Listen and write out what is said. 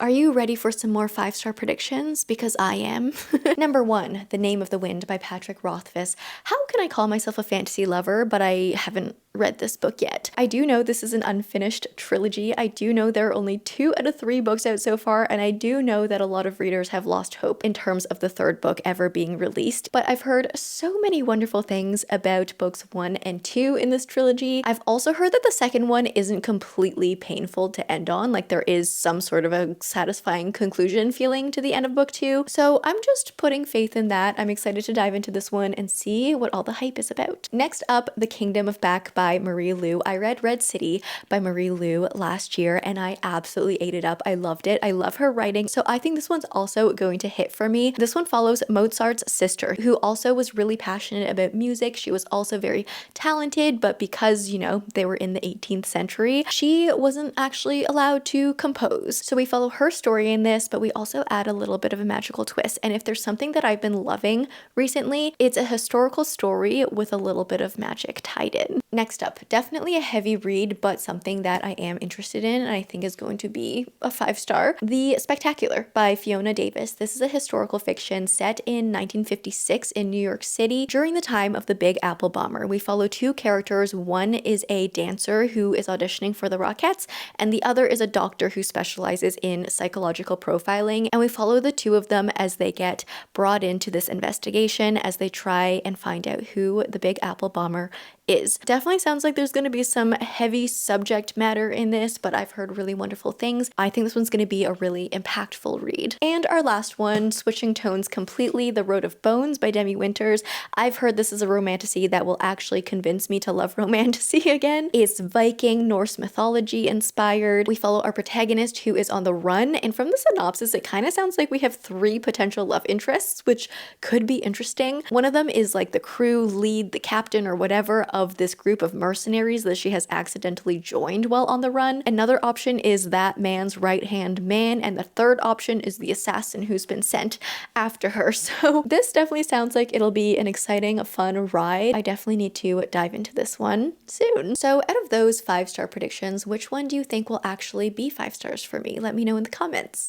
Are you ready for some more 5-star predictions? Because I am. Number 1, The Name of the Wind by Patrick Rothfuss. How can I call myself a fantasy lover, but I haven't read this book yet? I do know this is an unfinished trilogy. I do know there are only 2 out of 3 books out so far, and I do know that a lot of readers have lost hope in terms of the 3rd book ever being released. But I've heard so many wonderful things about books 1 and 2 in this trilogy. I've also heard that the 2nd one isn't completely painful to end on, like there is some sort of a satisfying conclusion feeling to the end of book 2. So I'm just putting faith in that. I'm excited to dive into this one and see what all the hype is about. Next up, The Kingdom of Back by Marie Lu. I read Red City by Marie Lu last year and I absolutely ate it up. I loved it. I love her writing. So I think this one's also going to hit for me. This one follows Mozart's sister, who also was really passionate about music. She was also very talented, but because, you know, they were in the 18th century, she wasn't actually allowed to compose. So we follow her story in this, but we also add a little bit of a magical twist. And if there's something that I've been loving recently, it's a historical story with a little bit of magic tied in. Next up, definitely a heavy read, but something that I am interested in and I think is going to be a 5-star. The Spectacular by Fiona Davis. This is a historical fiction set in 1956 in New York City during the time of the Big Apple Bomber. We follow 2 characters. One is a dancer who is auditioning for the Rockettes, and the other is a doctor who specializes in psychological profiling. And we follow the 2 of them as they get brought into this investigation as they try and find out who the Big Apple Bomber is. Definitely sounds like there's going to be some heavy subject matter in this, but I've heard really wonderful things. I think this one's going to be a really impactful read. And our last one, switching tones completely, The Road of Bones by Demi Winters. I've heard this is a romantasy that will actually convince me to love romantasy again. It's Viking, Norse mythology inspired. We follow our protagonist who is on the run, and from the synopsis, it kind of sounds like we have 3 potential love interests, which could be interesting. One of them is like the crew lead, the captain or whatever of this group of mercenaries that she has accidentally joined while on the run. Another option is that man's right-hand man, and the 3rd option is the assassin who's been sent after her. So this definitely sounds like it'll be an exciting, fun ride. I definitely need to dive into this one soon. So out of those 5-star predictions, which one do you think will actually be 5 stars for me? Let me know in the comments.